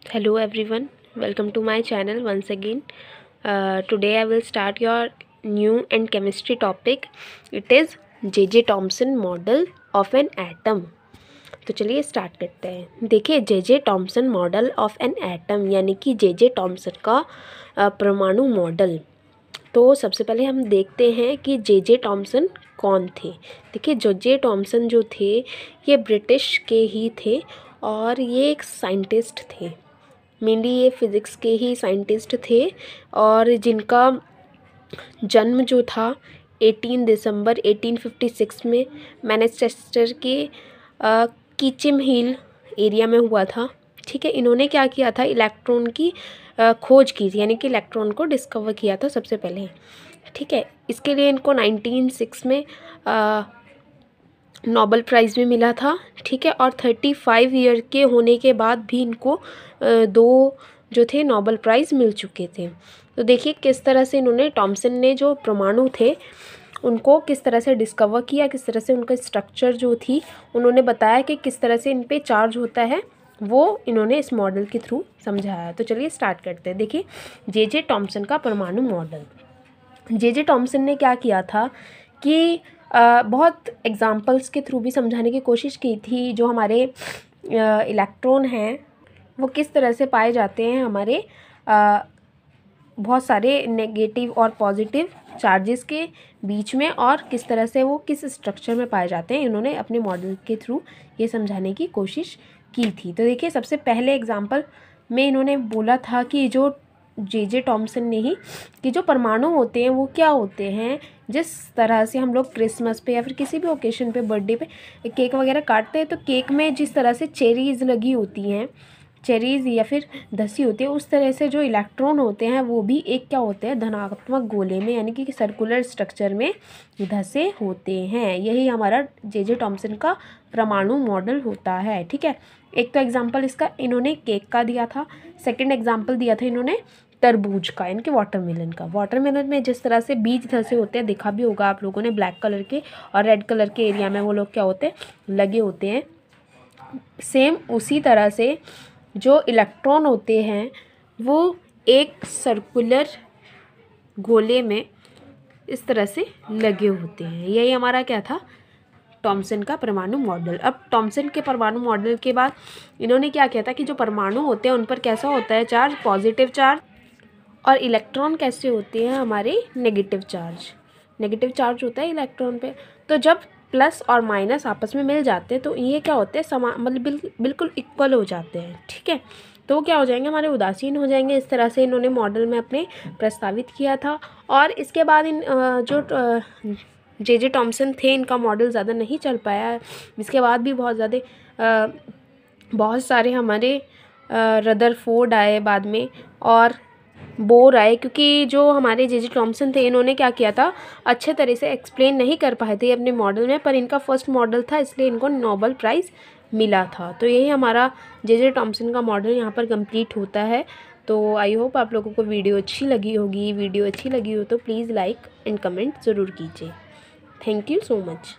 Hello everyone, welcome to my channel once again. Today I will start your new and chemistry topic. It is J.J. Thomson model of an atom. तो चलिए start करते हैं। देखिए J.J. Thomson model of an atom यानी कि J.J. Thomson का परमाणु model. तो सबसे पहले हम देखते हैं कि J.J. Thomson कौन थे। देखिए J.J. Thomson जो थे ये ब्रिटिश के ही थे और ये एक साइंटिस्ट थे। मेनली ये फिज़िक्स के ही साइंटिस्ट थे और जिनका जन्म जो था 18 दिसंबर 1856 में मैनचेस्टर के कीचिम हिल एरिया में हुआ था। ठीक है, इन्होंने क्या किया था, इलेक्ट्रॉन की खोज की थी, यानी कि इलेक्ट्रॉन को डिस्कवर किया था सबसे पहले। ठीक है, इसके लिए इनको 1906 में नोबेल प्राइज़ भी मिला था। ठीक है, और 35 ईयर के होने के बाद भी इनको 2 जो थे नोबेल प्राइज़ मिल चुके थे। तो देखिए किस तरह से इन्होंने थॉमसन ने जो परमाणु थे उनको किस तरह से डिस्कवर किया, किस तरह से उनका स्ट्रक्चर जो थी उन्होंने बताया कि किस तरह से इन पे चार्ज होता है, वो इन्होंने इस मॉडल के थ्रू समझाया। तो चलिए स्टार्ट करते हैं। देखिए J.J. थॉमसन का परमाणु मॉडल। J.J. थॉमसन ने क्या किया था कि बहुत एग्जाम्पल्स के थ्रू भी समझाने की कोशिश की थी। जो हमारे इलेक्ट्रॉन हैं वो किस तरह से पाए जाते हैं हमारे बहुत सारे नेगेटिव और पॉजिटिव चार्जेस के बीच में, और किस तरह से वो किस स्ट्रक्चर में पाए जाते हैं, इन्होंने अपने मॉडल के थ्रू ये समझाने की कोशिश की थी। तो देखिए सबसे पहले एग्जाम्पल में इन्होंने बोला था कि जो J.J. थॉमसन ने ही कि जो परमाणु होते हैं वो क्या होते हैं। जिस तरह से हम लोग क्रिसमस पे या फिर किसी भी ओकेशन पे, बर्थडे पे केक वगैरह काटते हैं तो केक में जिस तरह से चेरीज़ लगी होती हैं, चेरीज़ या फिर धसी होती है, उस तरह से जो इलेक्ट्रॉन होते हैं वो भी एक क्या होते हैं, धनात्मक गोले में यानी कि सर्कुलर स्ट्रक्चर में धसे होते हैं। यही हमारा J.J. थॉमसन का परमाणु मॉडल होता है। ठीक है, एक तो एग्जाम्पल इसका इन्होंने केक का दिया था, सेकंड एग्जाम्पल दिया था इन्होंने तरबूज का, यानी कि वाटरमेलन का। वाटरमेलन में जिस तरह से बीज धसे होते हैं, देखा भी होगा आप लोगों ने, ब्लैक कलर के और रेड कलर के एरिया में वो लोग क्या होते हैं, लगे होते हैं। सेम उसी तरह से जो इलेक्ट्रॉन होते हैं वो एक सर्कुलर गोले में इस तरह से लगे होते हैं। यही हमारा क्या था, थॉमसन का परमाणु मॉडल। अब थॉमसन के परमाणु मॉडल के बाद इन्होंने क्या किया था कि जो परमाणु होते हैं उन पर कैसा होता है चार्ज, पॉजिटिव चार्ज, और इलेक्ट्रॉन कैसे होते हैं हमारे नेगेटिव चार्ज। नेगेटिव चार्ज होता है इलेक्ट्रॉन पे। तो जब प्लस और माइनस आपस में मिल जाते हैं तो ये क्या होते हैं, मतलब बिल्कुल इक्वल हो जाते हैं। ठीक है, तो वो क्या हो जाएंगे, हमारे उदासीन हो जाएंगे। इस तरह से इन्होंने मॉडल में अपने प्रस्तावित किया था। और इसके बाद इन जो J.J. थॉमसन थे इनका मॉडल ज़्यादा नहीं चल पाया। इसके बाद भी बहुत सारे हमारे रदरफोर्ड आए बाद में और बोर आए, क्योंकि जो हमारे J.J. थॉमसन थे इन्होंने क्या किया था, अच्छे तरह से एक्सप्लेन नहीं कर पाए थे अपने मॉडल में, पर इनका फर्स्ट मॉडल था इसलिए इनको नोबेल प्राइज़ मिला था। तो यही हमारा J.J. थॉमसन का मॉडल यहाँ पर कंप्लीट होता है। तो आई होप आप लोगों को वीडियो अच्छी लगी होगी। वीडियो अच्छी लगी हो तो प्लीज़ लाइक एंड कमेंट ज़रूर कीजिए। Thank you so much.